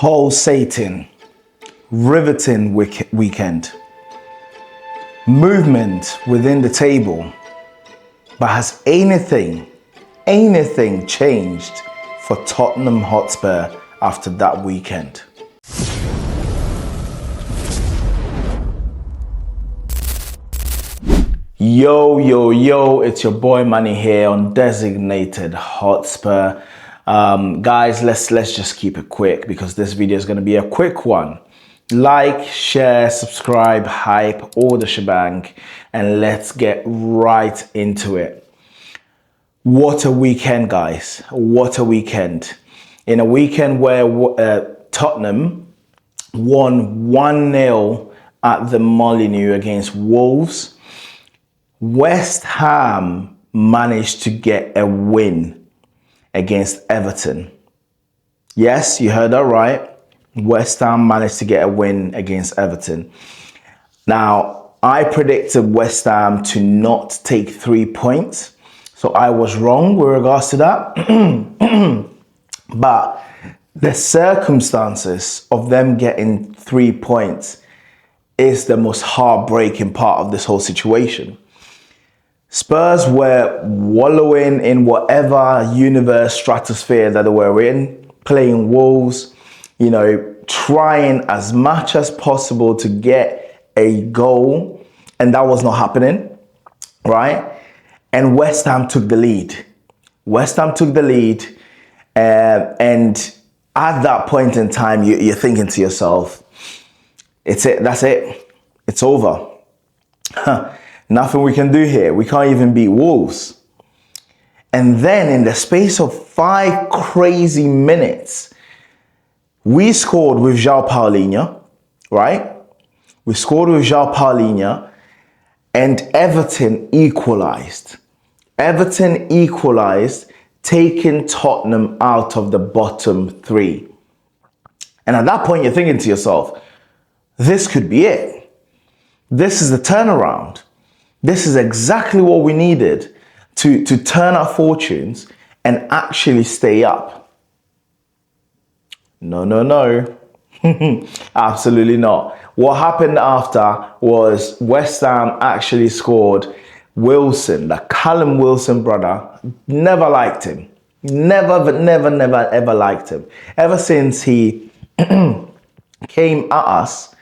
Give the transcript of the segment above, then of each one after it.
Pulsating, riveting weekend. Movement within the table. But has anything changed for Tottenham Hotspur after that weekend? Yo, it's your boy Manny here on Designated Hotspur. Guys, let's just keep it quick because this video is going to be a quick one. Like, share, subscribe, hype, all the shebang, and let's get right into it. What a weekend, guys. What a weekend. In a weekend where Tottenham won 1-0 at the Molineux against Wolves, West Ham managed to get a win against Everton. Yes, you heard that right. West Ham managed to get a win against Everton. Now, I predicted West Ham to not take 3 points. So I was wrong with regards to that. But the circumstances of them getting 3 points is the most heartbreaking part of this whole situation. Spurs were wallowing in whatever universe, stratosphere that they were in, playing Wolves, trying as much as possible to get a goal, and that was not happening, right? And West Ham took the lead. And at that point in time, you're thinking to yourself, it's it, that's it, it's over. Nothing we can do here. We can't even beat Wolves. And then in the space of 5 crazy minutes, we scored with João Paulinho, right? We scored with João Paulinho and Everton equalized. Taking Tottenham out of the bottom 3. And at that point, you're thinking to yourself, this could be it. This is the turnaround. This is exactly what we needed to turn our fortunes and actually stay up. No. Absolutely not. What happened after was West Ham actually scored. Wilson, the Callum Wilson brother, never liked him. Never, ever liked him. Ever since he came at us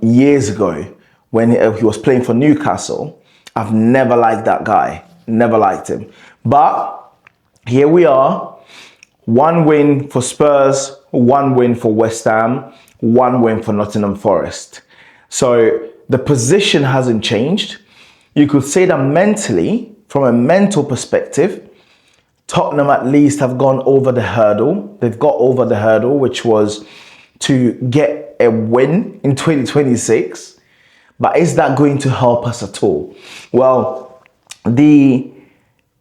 years ago, when he was playing for Newcastle, I've never liked that guy. Never liked him. But here we are. 1 win for Spurs, 1 win for West Ham, 1 win for Nottingham Forest. So the position hasn't changed. You could say that mentally, from a mental perspective, Tottenham at least have gone over the hurdle. They've got over the hurdle, which was to get a win in 2026. But is that going to help us at all? Well, the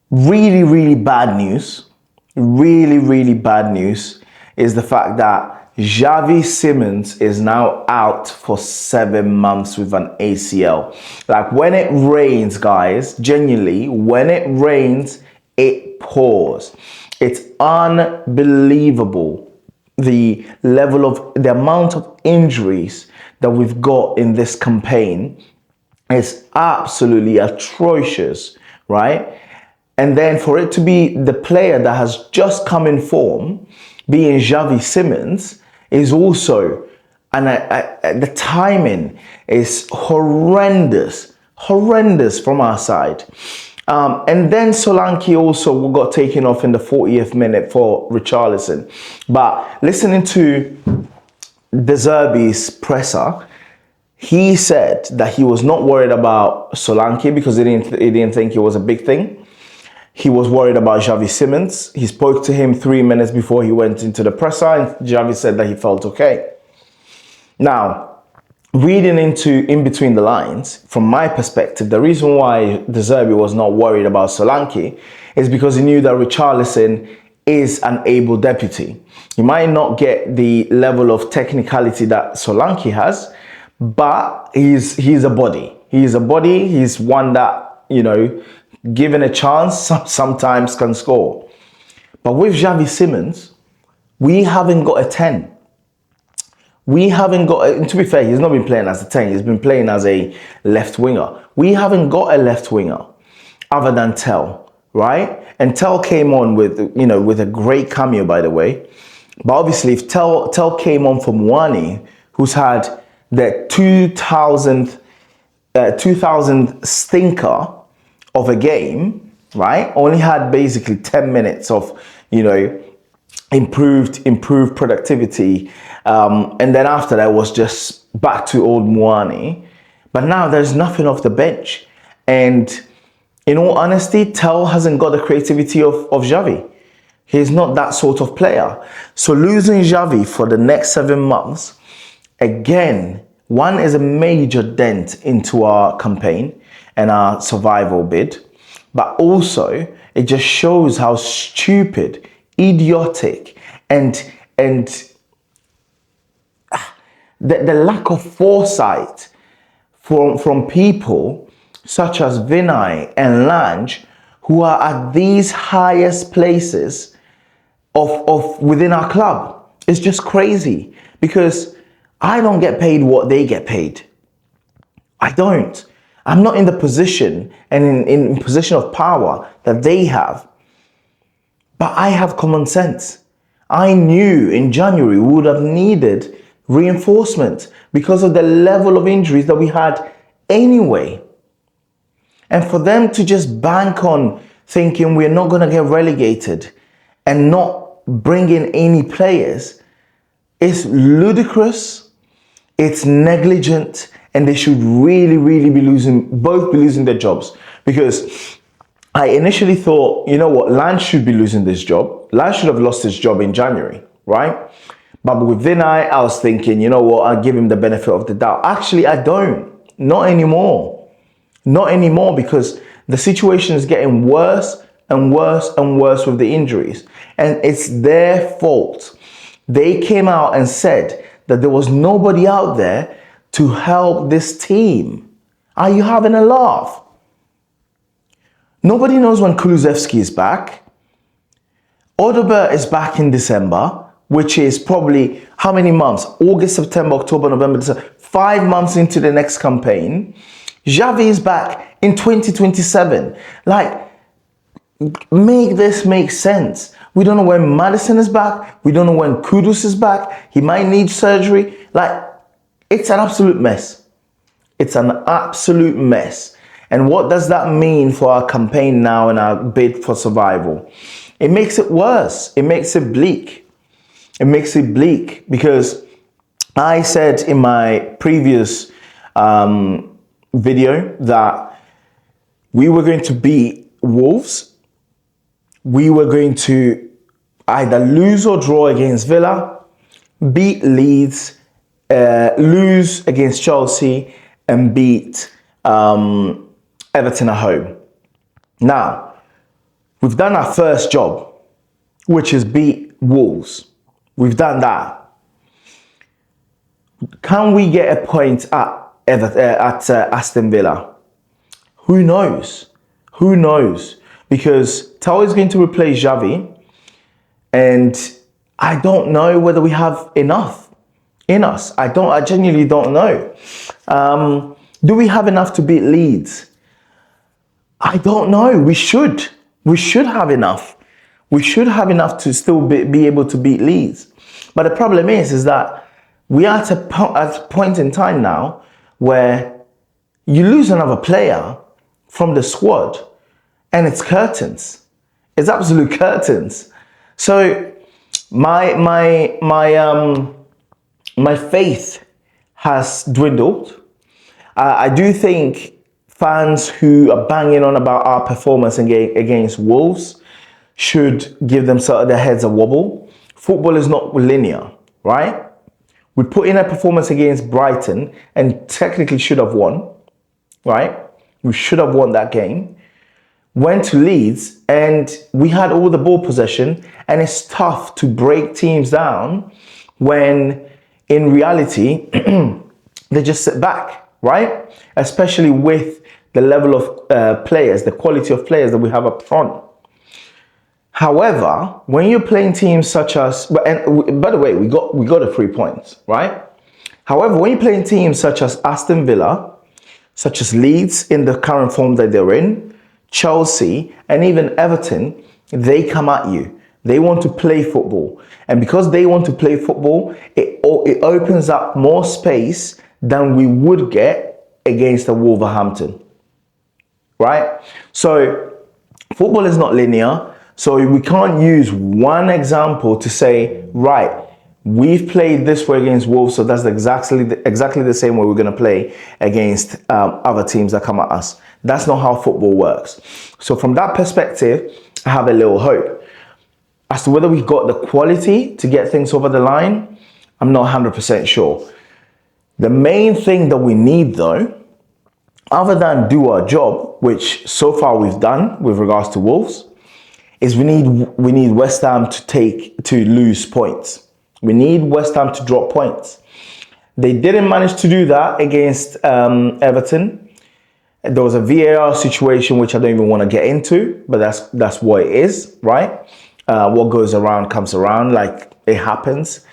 really bad news is the fact that Xavi Simons is now out for 7 months with an ACL. Like, when it rains, guys, genuinely, when it rains, it pours. It's unbelievable. The amount of injuries that we've got in this campaign is absolutely atrocious, right? And then for it to be the player that has just come in form, being Xavi Simons, is also, and the timing is horrendous from our side. And then Solanke also got taken off in the 40th minute for Richarlison. But listening to De Zerbi's presser, he said that he was not worried about Solanke because he didn't think it was a big thing. He was worried about Xavi Simons. He spoke to him 3 minutes before he went into the presser, and Xavi said that he felt okay. Now, reading in between the lines, from my perspective, the reason why De Zerbi was not worried about Solanke is because he knew that Richarlison is an able deputy. He might not get the level of technicality that Solanke has, but he's a body. He's a body. He's one that, given a chance, sometimes can score. But with Xavi Simons, We haven't got a 10. We haven't got, and to be fair, he's not been playing as a 10. He's been playing as a left winger. We haven't got a left winger other than Tell, right? And Tell came on with, with a great cameo, by the way. But obviously, if Tell came on from Wani, who's had the 2000 stinker of a game, right? Only had basically 10 minutes of, improved productivity. And then after that was just back to old Mwani. But now there's nothing off the bench. And in all honesty, Tell hasn't got the creativity of Xavi. He's not that sort of player. So losing Xavi for the next 7 months, again, one is a major dent into our campaign and our survival bid. But also, it just shows how stupid, idiotic, and the lack of foresight from people such as Vinay and Lange, who are at these highest places of within our club. It's just crazy, because I don't get paid what they get paid. I don't. I'm not in the position and in position of power that they have. But I have common sense. I knew in January we would have needed reinforcement because of the level of injuries that we had anyway. And for them to just bank on thinking we're not going to get relegated and not bring in any players is ludicrous. It's negligent, and they should really be losing their jobs. Because I initially thought, you know what, Lance should be losing this job. Lance should have lost his job in January, right? But with Vinay, I was thinking, you know what, I'll give him the benefit of the doubt. Actually, I don't. Not anymore. Not anymore, because the situation is getting worse and worse and worse with the injuries. And it's their fault. They came out and said that there was nobody out there to help this team. Are you having a laugh? Nobody knows when Kulusevski is back. Odobert is back in December, which is probably how many months? August, September, October, November, December. 5 months into the next campaign. Xavi is back in 2027. Like, make this make sense. We don't know when Madison is back. We don't know when Kudus is back. He might need surgery. Like, it's an absolute mess. It's an absolute mess. And what does that mean for our campaign now and our bid for survival? It makes it worse. It makes it bleak. It makes it bleak because I said in my previous video that we were going to beat Wolves. We were going to either lose or draw against Villa, beat Leeds, lose against Chelsea, and beat Everton at home. Now, we've done our first job, which is beat Wolves. We've done that. Can we get a point at Aston Villa? Who knows? Who knows? Because Tao is going to replace Xavi, and I don't know whether we have enough in us. I genuinely don't know. Do we have enough to beat Leeds? I don't know. We should have enough. We should have enough to still be able to beat Leeds. But the problem is that we are at a point in time now where you lose another player from the squad and it's curtains. It's absolute curtains. So my faith has dwindled. I do think fans who are banging on about our performance against Wolves should give themselves their heads a wobble. Football is not linear, right? We put in a performance against Brighton and technically should have won, right? We should have won that game. Went to Leeds and we had all the ball possession, and it's tough to break teams down when in reality they just sit back, right? Especially with the level of players, the quality of players that we have up front. However, when you're playing teams such as, and by the way, we got the 3 points, right? However, when you're playing teams such as Aston Villa, such as Leeds in the current form that they're in, Chelsea, and even Everton, they come at you. They want to play football. And because they want to play football, it opens up more space than we would get against a Wolverhampton, right? So football is not linear. So we can't use one example to say, right, we've played this way against Wolves, so that's exactly the same way we're going to play against other teams that come at us. That's not how football works. So from that perspective, I have a little hope. As to whether we've got the quality to get things over the line, I'm not 100% sure. The main thing that we need, though, other than do our job, which so far we've done with regards to Wolves, is we need West Ham to lose points. We need West Ham to drop points. They didn't manage to do that against Everton. There was a VAR situation which I don't even want to get into, but that's what it is, right? What goes around comes around, like it happens.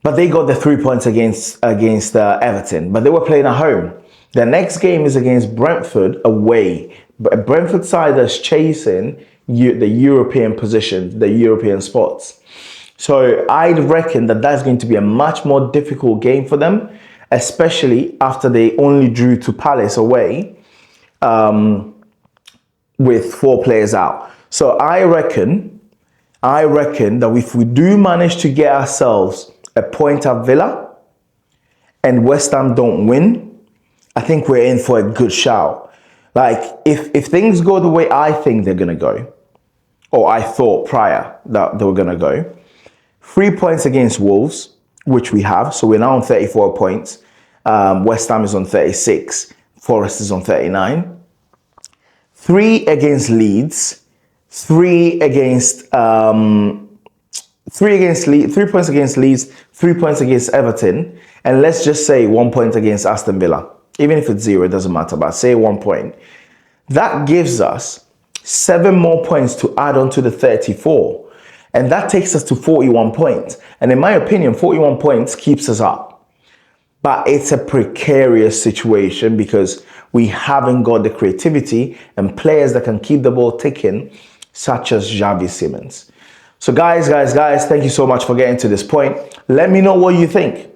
But they got the 3 points against Everton, but they were playing at home. The next game is against Brentford away. But Brentford side that's chasing the European position, the European spots. So I'd reckon that that's going to be a much more difficult game for them, especially after they only drew to Palace away with 4 players out. So I reckon that if we do manage to get ourselves a point at Villa and West Ham don't win, I think we're in for a good shout. Like if things go the way I think they're going to go, or I thought prior that they were going to go, 3 points against Wolves, which we have. So we're now on 34 points. West Ham is on 36. Forest is on 39. 3 against Leeds. 3 against 3 points against Leeds. 3 points against Everton. And let's just say 1 point against Aston Villa. Even if it's 0, it doesn't matter. But say 1 point. That gives us 7 more points to add on to the 34. And that takes us to 41 points. And in my opinion, 41 points keeps us up. But it's a precarious situation because we haven't got the creativity and players that can keep the ball ticking, such as Xavi Simons. So guys, thank you so much for getting to this point. Let me know what you think.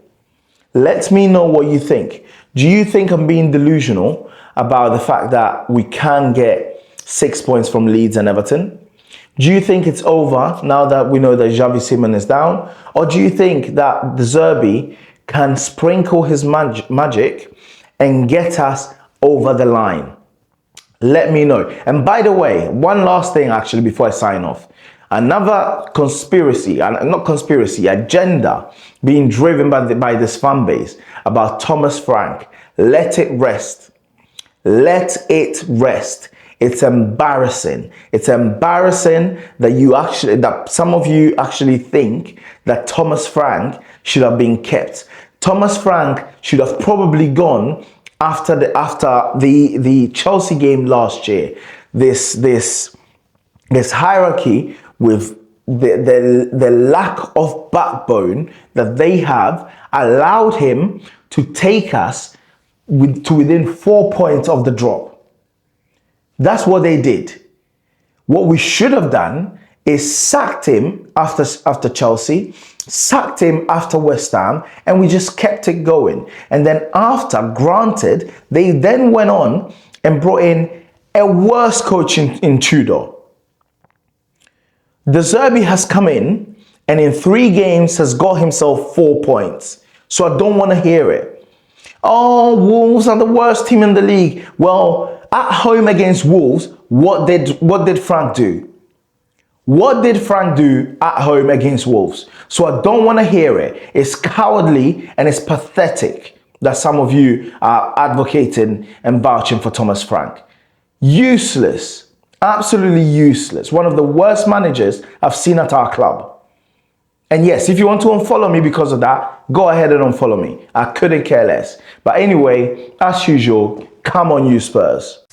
Let me know what you think. Do you think I'm being delusional about the fact that we can get 6 points from Leeds and Everton? Do you think it's over now that we know that Xavi Simons is down? Or do you think that the Zerbi can sprinkle his magic and get us over the line? Let me know. And by the way, one last thing actually before I sign off. Another agenda being driven by this fan base about Thomas Frank. Let it rest. Let it rest. It's embarrassing. It's embarrassing that some of you actually think that Thomas Frank should have been kept. Thomas Frank should have probably gone after the Chelsea game last year. This hierarchy with the lack of backbone that they have allowed him to take us to within 4 points of the drop. That's what they did. What we should have done is sacked him after Chelsea, sacked him after West Ham, and we just kept it going. And then after, granted, they then went on and brought in a worse coach in Tudor. De Zerbi has come in and in 3 games has got himself 4 points. So I don't want to hear it. Oh, Wolves are the worst team in the league. Well, at home against Wolves, what did Frank do? What did Frank do at home against Wolves? So I don't want to hear it. It's cowardly and it's pathetic that some of you are advocating and vouching for Thomas Frank. Useless. Absolutely useless. One of the worst managers I've seen at our club. And yes, if you want to unfollow me because of that, go ahead and unfollow me. I couldn't care less. But anyway, as usual, come on you Spurs.